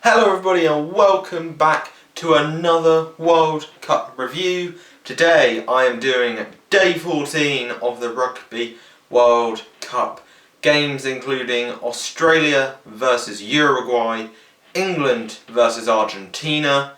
Hello everybody and welcome back to another World Cup review. Today I am doing day 14 of the Rugby World Cup. Games including Australia versus Uruguay, England versus Argentina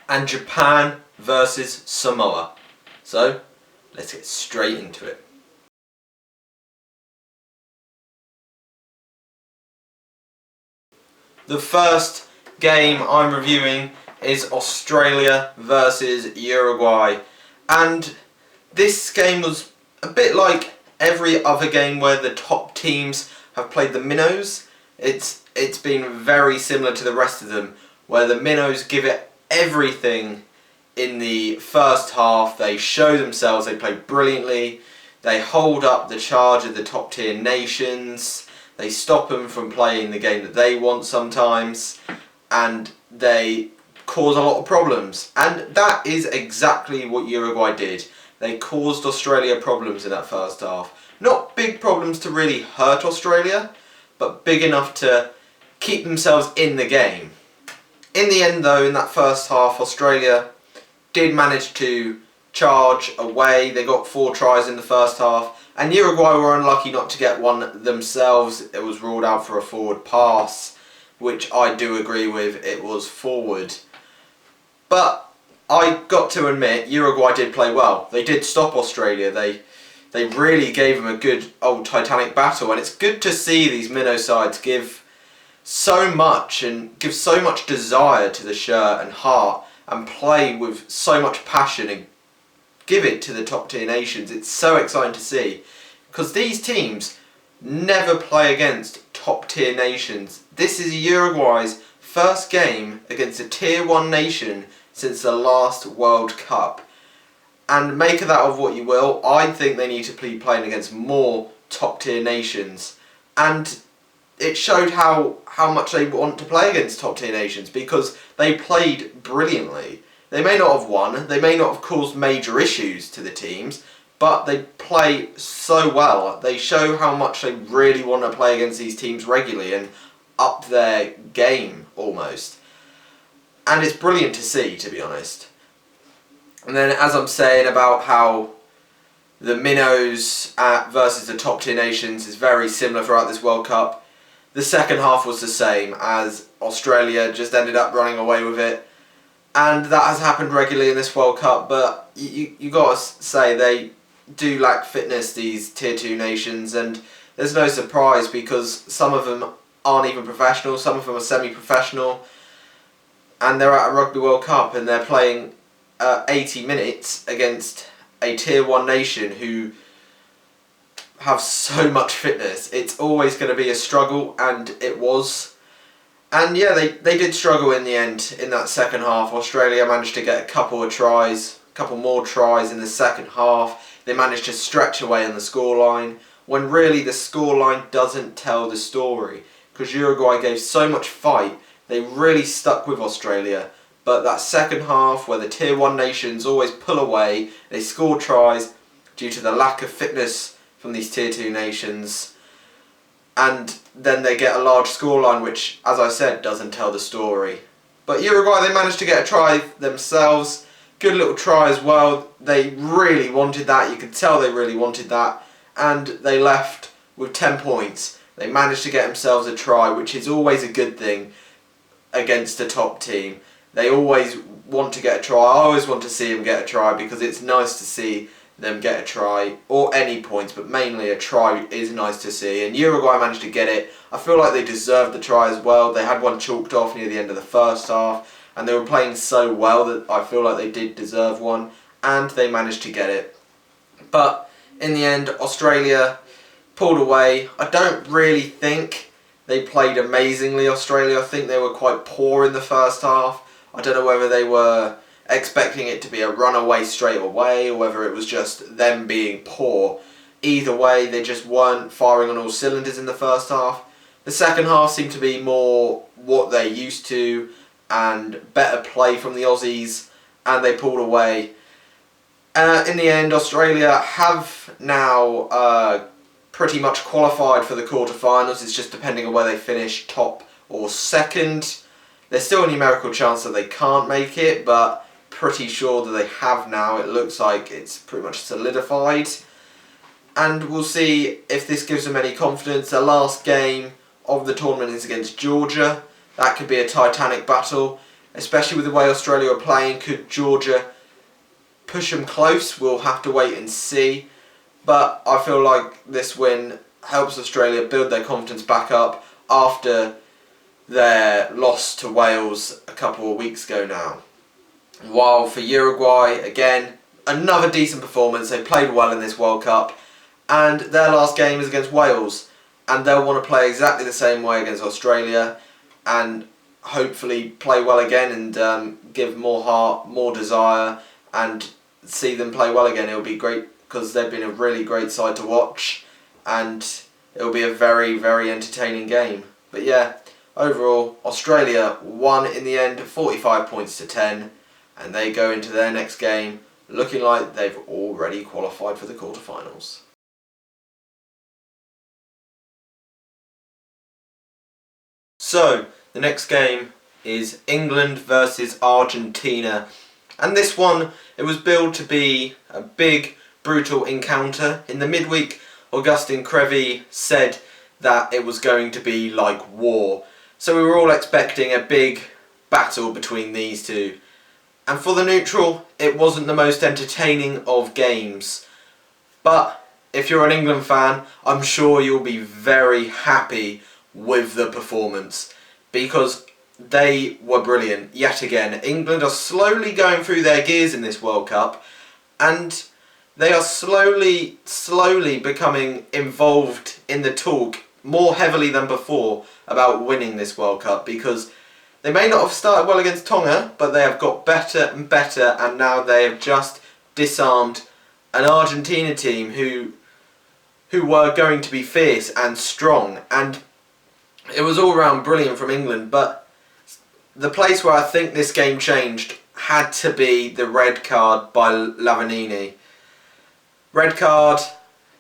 and Japan versus Samoa. So let's get straight into it. The first game I'm reviewing is Australia versus Uruguay, and this game was a bit like every other game where the top teams have played the minnows. It's been very similar to the rest of them, where the minnows give it everything in the first half. They show themselves, they play brilliantly, they hold up the charge of the top tier nations. They stop them from playing the game that they want sometimes, and they cause a lot of problems. And that is exactly what Uruguay did. They caused Australia problems in that first half. Not big problems to really hurt Australia, but big enough to keep themselves in the game. In the end though, in that first half, Australia did manage to charge away. They got 4 tries in the first half. And Uruguay were unlucky not to get one themselves. It was ruled out for a forward pass, which I do agree with. It was forward. But I got to admit, Uruguay did play well. They did stop Australia. They really gave them a good old Titanic battle. And it's good to see these minnow sides give so much and give so much desire to the shirt and heart and play with so much passion and give it to the top tier nations. It's so exciting to see, because these teams never play against top tier nations. This is Uruguay's first game against a tier 1 nation since the last World Cup. And make of that of what you will, I think they need to be playing against more top tier nations. And it showed how much they want to play against top tier nations, because they played brilliantly. They may not have won, they may not have caused major issues to the teams, but they play so well. They show how much they really want to play against these teams regularly and up their game almost. And it's brilliant to see, to be honest. And then, as I'm saying about how the minnows versus the top tier nations is very similar throughout this World Cup, the second half was the same, as Australia just ended up running away with it. And that has happened regularly in this World Cup, but you got to say they do lack fitness, these tier 2 nations, and there's no surprise, because some of them aren't even professional, some of them are semi-professional, and they're at a Rugby World Cup and they're playing 80 minutes against a tier 1 nation who have so much fitness. It's always going to be a struggle, and it was. And yeah, they did struggle in the end in that second half. Australia managed to get a couple more tries in the second half. They managed to stretch away on the scoreline, when really the scoreline doesn't tell the story, because Uruguay gave so much fight. They really stuck with Australia. But that second half, where the tier 1 nations always pull away, they score tries due to the lack of fitness from these tier 2 nations. And then they get a large scoreline, which, as I said, doesn't tell the story. But Uruguay, they managed to get a try themselves. Good little try as well. They really wanted that. You could tell they really wanted that. And they left with 10 points. They managed to get themselves a try, which is always a good thing against a top team. They always want to get a try. I always want to see them get a try, because it's nice to see them get a try, or any points, but mainly a try is nice to see. And Uruguay managed to get it. I feel like they deserved the try as well. They had one chalked off near the end of the first half, and they were playing so well that I feel like they did deserve one, and they managed to get it. But in the end, Australia pulled away. I don't really think they played amazingly, Australia. I think they were quite poor in the first half. I don't know whether they were expecting it to be a runaway straight away, or whether it was just them being poor. Either way, they just weren't firing on all cylinders in the first half. The second half seemed to be more what they're used to, and better play from the Aussies, and they pulled away. In the end, Australia have now pretty much qualified for the quarterfinals. It's just depending on where they finish, top or second. There's still a numerical chance that they can't make it, but pretty sure that they have now. It looks like it's pretty much solidified. And we'll see if this gives them any confidence. The last game of the tournament is against Georgia. That could be a titanic battle, especially with the way Australia are playing. Could Georgia push them close? We'll have to wait and see. But I feel like this win helps Australia build their confidence back up after their loss to Wales a couple of weeks ago now. While for Uruguay, again, another decent performance. They played well in this World Cup, and their last game is against Wales, and they'll want to play exactly the same way against Australia and hopefully play well again and give more heart, more desire, and see them play well again. It'll be great because they've been a really great side to watch, and it'll be a very, very entertaining game. But yeah, overall, Australia won in the end, 45 points to 10, and they go into their next game looking like they've already qualified for the quarterfinals. So, the next game is England versus Argentina, and this one, it was billed to be a big, brutal encounter. In the midweek, Augustin Creevy said that it was going to be like war. So we were all expecting a big battle between these two. And for the neutral, it wasn't the most entertaining of games. But if you're an England fan, I'm sure you'll be very happy with the performance, because they were brilliant yet again. England are slowly going through their gears in this World Cup, and they are slowly becoming involved in the talk more heavily than before about winning this World Cup, because they may not have started well against Tonga, but they have got better and better, and now they have just disarmed an Argentina team who were going to be fierce and strong, and it was all round brilliant from England. But the place where I think this game changed had to be the red card by Lavanini. Red card,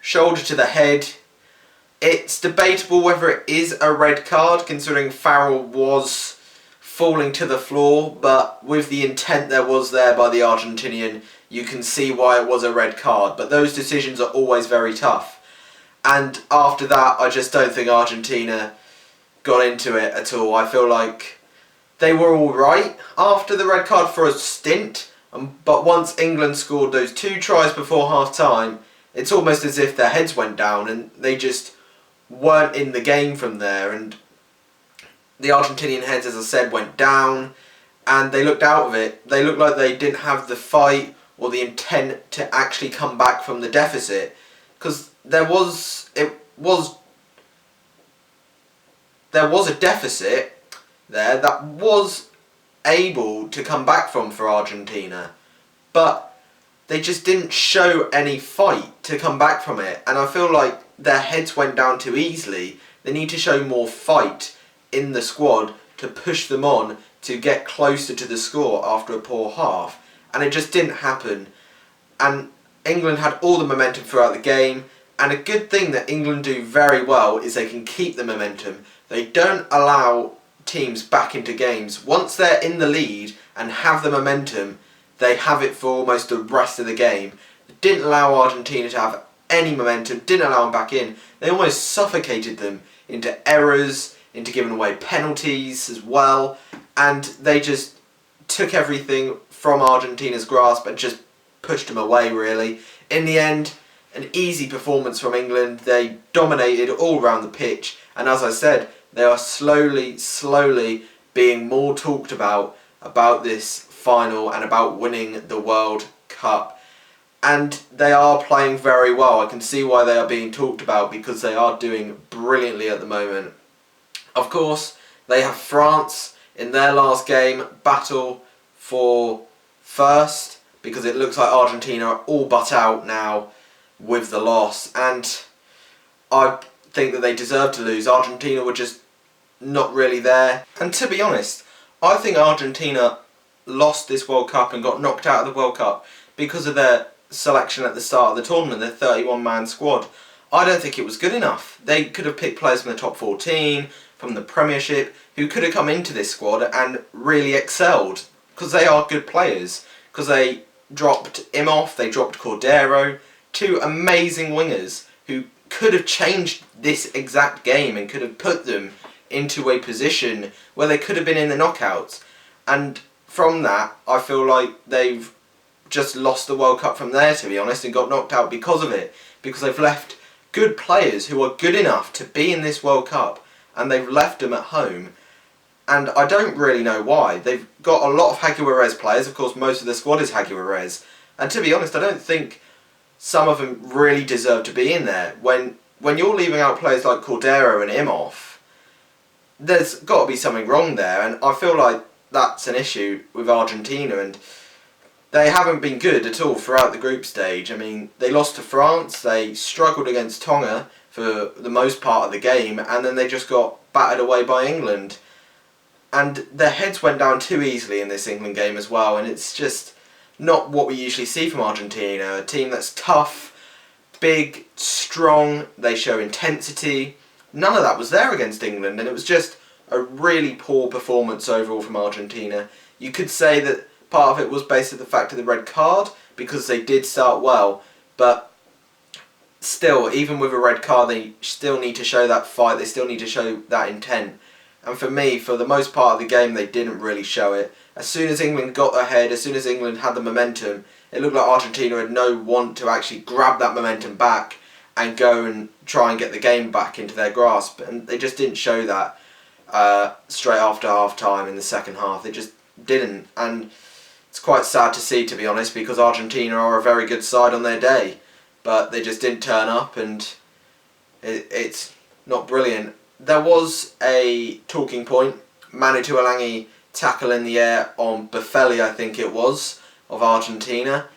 shoulder to the head. It's debatable whether it is a red card, considering Farrell was falling to the floor, but with the intent there was there by the Argentinian, you can see why it was a red card. But those decisions are always very tough. And after that, I just don't think Argentina got into it at all. I feel like they were alright after the red card for a stint, but once England scored those 2 tries before half-time, it's almost as if their heads went down and they just weren't in the game from there. And the Argentinian heads, as I said, went down, and they looked out of it. They looked like they didn't have the fight or the intent to actually come back from the deficit, because there was a deficit there that was able to come back from for Argentina, but they just didn't show any fight to come back from it, and I feel like their heads went down too easily. They need to show more fight in the squad to push them on to get closer to the score after a poor half, and it just didn't happen. And England had all the momentum throughout the game, and a good thing that England do very well is they can keep the momentum. They don't allow teams back into games. Once they're in the lead and have the momentum, they have it for almost the rest of the game. It didn't allow Argentina to have any momentum, didn't allow them back in. They almost suffocated them into errors, into giving away penalties as well, and they just took everything from Argentina's grasp and just pushed them away, really. In the end, an easy performance from England. They dominated all around the pitch, and as I said, they are slowly being more talked about this final and about winning the World Cup. And they are playing very well. I can see why they are being talked about, because they are doing brilliantly at the moment. Of course, they have France in their last game, battle for first, because it looks like Argentina are all but out now with the loss, and I think that they deserve to lose. Argentina were just not really there, and to be honest, I think Argentina lost this World Cup and got knocked out of the World Cup because of their selection at the start of the tournament, their 31-man squad. I don't think it was good enough. They could have picked players from the top 14, from the Premiership, who could have come into this squad and really excelled, because they are good players, because they dropped Imhoff, they dropped Cordero, two amazing wingers who could have changed this exact game and could have put them into a position where they could have been in the knockouts. And from that, I feel like they've just lost the World Cup from there, to be honest, and got knocked out because of it. Because they've left good players who are good enough to be in this World Cup, and they've left them at home. And I don't really know why. They've got a lot of Jaguarez players. Of course, most of the squad is Jaguarez. And to be honest, I don't think some of them really deserve to be in there. When you're leaving out players like Cordero and Imhoff, there's got to be something wrong there. And I feel like that's an issue with Argentina. And they haven't been good at all throughout the group stage. I mean, they lost to France. They struggled against Tonga for the most part of the game. And then they just got battered away by England. And their heads went down too easily in this England game as well. And it's just not what we usually see from Argentina. A team that's tough, big, strong, they show intensity. None of that was there against England, and it was just a really poor performance overall from Argentina. You could say that part of it was based on the fact of the red card, because they did start well, but still, even with a red card, they still need to show that fight, they still need to show that intent. And for me, for the most part of the game, they didn't really show it. As soon as England got ahead, as soon as England had the momentum, it looked like Argentina had no want to actually grab that momentum back and go and try and get the game back into their grasp. And they just didn't show that straight after half-time in the second half. They just didn't. And it's quite sad to see, to be honest, because Argentina are a very good side on their day. But they just didn't turn up, and it's not brilliant. There was a talking point. Manu Tuilagi tackle in the air on Buffelli, I think it was, of Argentina.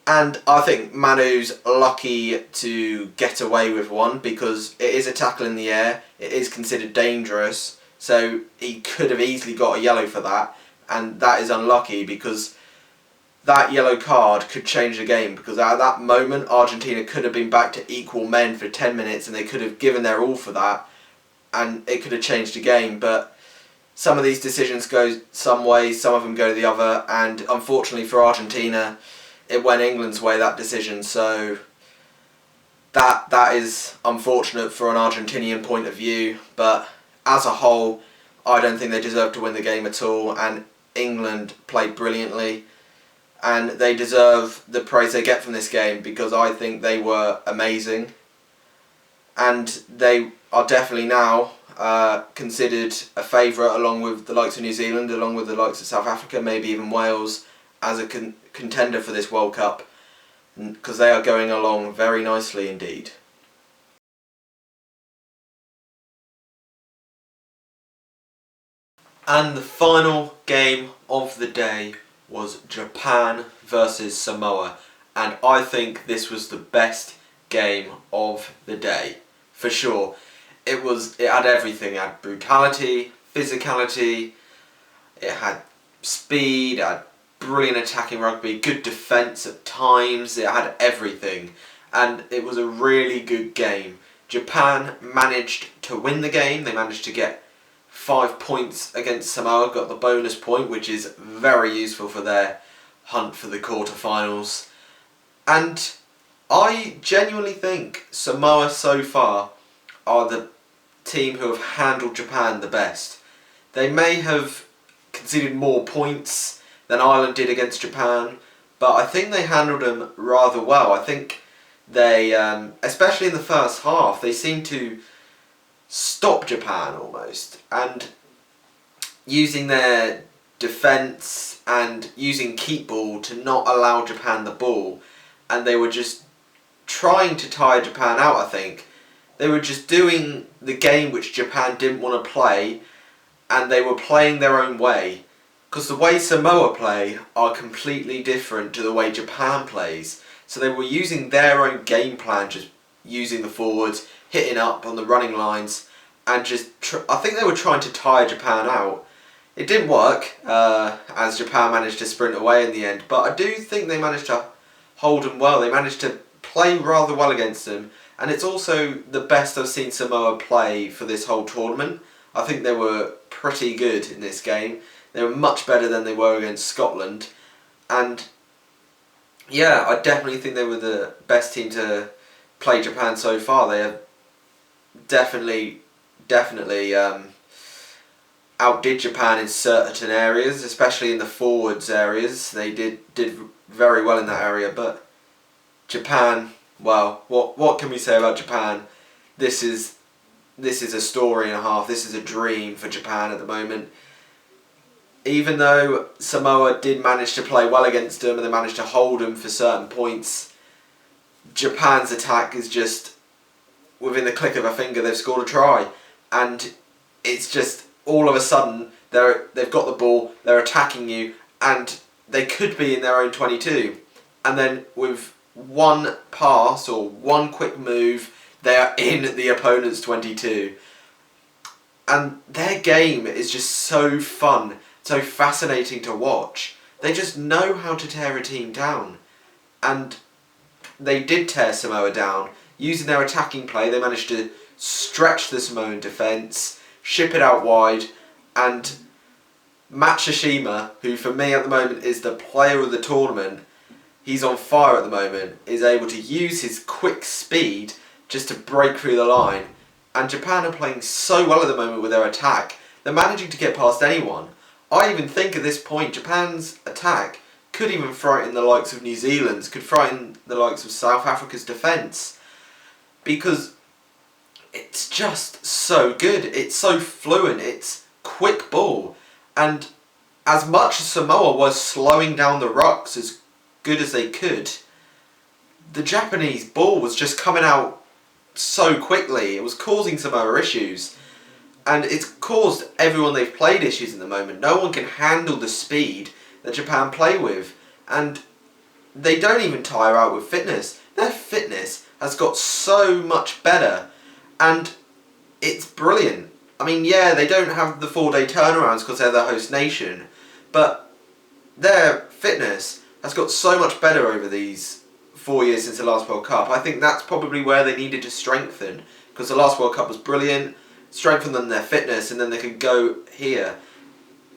And I think Manu's lucky to get away with one, because it is a tackle in the air, it is considered dangerous, so he could have easily got a yellow for that, and that is unlucky, because that yellow card could change the game, because at that moment Argentina could have been back to equal men for 10 minutes and they could have given their all for that, and it could have changed the game. But some of these decisions go some way, some of them go the other, and unfortunately for Argentina, it went England's way, that decision. So that is unfortunate for an Argentinian point of view, but as a whole, I don't think they deserve to win the game at all, and England played brilliantly, and they deserve the praise they get from this game, because I think they were amazing, and they are definitely now considered a favourite, along with the likes of New Zealand, along with the likes of South Africa, maybe even Wales, as a contender for this World Cup, because they are going along very nicely indeed. And the final game of the day was Japan versus Samoa, and I think this was the best game of the day, for sure. It had everything. It had brutality, physicality, it had speed, it had brilliant attacking rugby, good defence at times, it had everything, and it was a really good game. Japan managed to win the game. They managed to get 5 points against Samoa, got the bonus point, which is very useful for their hunt for the quarterfinals. And I genuinely think Samoa so far are the team who have handled Japan the best. They may have conceded more points than Ireland did against Japan, but I think they handled them rather well. I think they, especially in the first half, they seemed to stop Japan almost, and using their defence and using keep ball to not allow Japan the ball, and they were just trying to tire Japan out. I think they were just doing the game which Japan didn't want to play, and they were playing their own way, because the way Samoa play are completely different to the way Japan plays. So they were using their own game plan, just using the forwards, hitting up on the running lines, and just I think they were trying to tire Japan out. It didn't work, as Japan managed to sprint away in the end, but I do think they managed to hold them well. They managed to play rather well against them, and it's also the best I've seen Samoa play for this whole tournament. I think they were pretty good in this game. They were much better than they were against Scotland. And yeah, I definitely think they were the best team to play Japan so far. They have definitely outdid Japan in certain areas, especially in the forwards areas. They did very well in that area, but Japan, well, what can we say about Japan? This is a story and a half. This is a dream for Japan at the moment. Even though Samoa did manage to play well against them and they managed to hold them for certain points, Japan's attack is just, within the click of a finger, they've scored a try. And it's just, all of a sudden, they've got the ball, they're attacking you, and they could be in their own 22. And then with one pass or one quick move, they are in the opponent's 22. And their game is just so fun, so fascinating to watch. They just know how to tear a team down. And they did tear Samoa down. Using their attacking play, they managed to stretch the Samoan defence, ship it out wide, and Matsushima, who for me at the moment is the player of the tournament, he's on fire at the moment, is able to use his quick speed just to break through the line. And Japan are playing so well at the moment with their attack. They're managing to get past anyone. I even think at this point Japan's attack could even frighten the likes of New Zealand's, could frighten the likes of South Africa's defence. Because it's just so good. It's so fluent. It's quick ball. And as much as Samoa was slowing down the rucks as good as they could, the Japanese ball was just coming out so quickly. It was causing Samoa issues. And it's caused everyone they've played issues at the moment. No one can handle the speed that Japan play with. And they don't even tire out with fitness. Their fitness has got so much better. And it's brilliant. I mean, yeah, they don't have the 4-day turnarounds because they're the host nation. But their fitness has got so much better over these 4 years since the last World Cup. I think that's probably where they needed to strengthen. Because the last World Cup was brilliant. Strengthen them their fitness and then they can go here.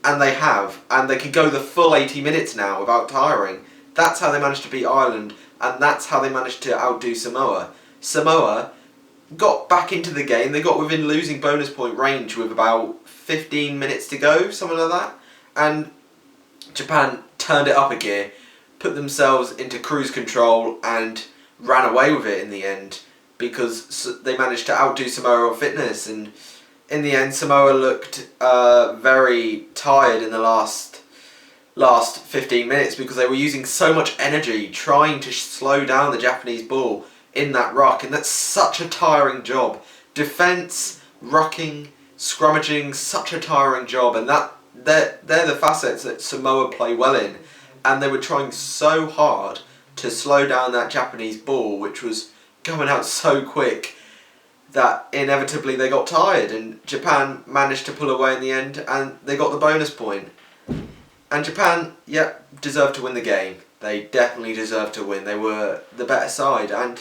And they have. And they can go the full 80 minutes now without tiring. That's how they managed to beat Ireland. And that's how they managed to outdo Samoa. Samoa got back into the game. They got within losing bonus point range with about 15 minutes to go, something like that. And Japan turned it up a gear, put themselves into cruise control and ran away with it in the end. Because they managed to outdo Samoa on fitness, and in the end Samoa looked very tired in the last 15 minutes because they were using so much energy trying to slow down the Japanese ball in that ruck, and that's such a tiring job. Defence, rucking, scrummaging, such a tiring job, and they're the facets that Samoa play well in, and they were trying so hard to slow down that Japanese ball, which was going out so quick that inevitably they got tired, and Japan managed to pull away in the end and they got the bonus point. And Japan, deserved to win the game. They definitely deserved to win. They were the better side, and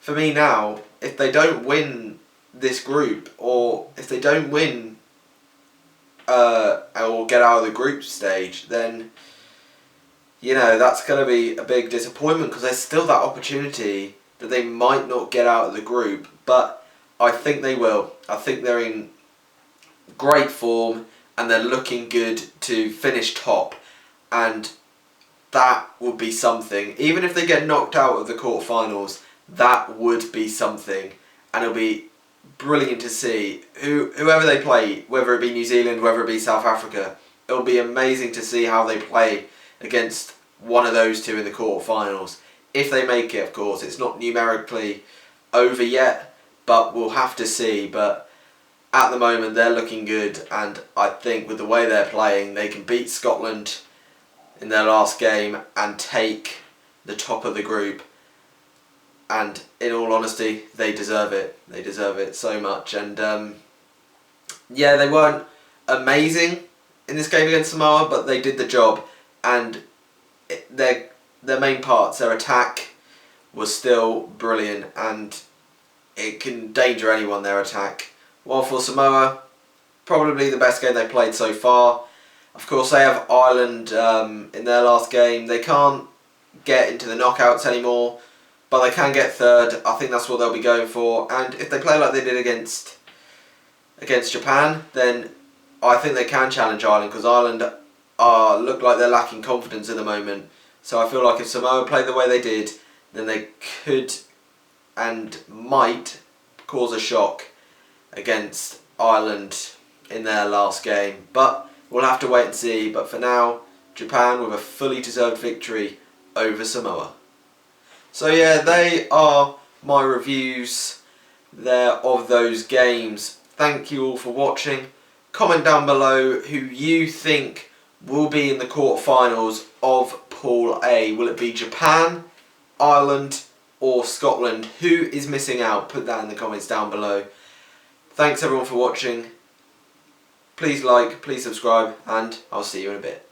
for me now, if they don't win this group, or if they don't win or get out of the group stage, then that's going to be a big disappointment because there's still that opportunity that they might not get out of the group, but I think they will. I think they're in great form and they're looking good to finish top, and that would be something. Even if they get knocked out of the quarterfinals, that would be something, and it'll be brilliant to see whoever they play, whether it be New Zealand, whether it be South Africa. It'll be amazing to see how they play against one of those two in the quarterfinals. If they make it, of course. It's not numerically over yet, but we'll have to see. But at the moment, they're looking good, and I think with the way they're playing, they can beat Scotland in their last game and take the top of the group. And in all honesty, they deserve it. They deserve it so much. And they weren't amazing in this game against Samoa, but they did the job. And their main parts, their attack was still brilliant, and it can danger anyone, their attack. While for Samoa, probably the best game they played so far. Of course, they have Ireland in their last game. They can't get into the knockouts anymore, but they can get third. I think that's what they'll be going for. And if they play like they did against Japan, then I think they can challenge Ireland, because Ireland look like they're lacking confidence at the moment. So I feel like if Samoa play the way they did, then they could and might cause a shock against Ireland in their last game. But we'll have to wait and see. But for now, Japan with a fully deserved victory over Samoa. So yeah, they are my reviews there of those games. Thank you all for watching. Comment down below who you think will be in the quarterfinals of Pool A. Will it be Japan, Ireland or Scotland? Who is missing out? Put that in the comments down below. Thanks everyone for watching. Please like, please subscribe, and I'll see you in a bit.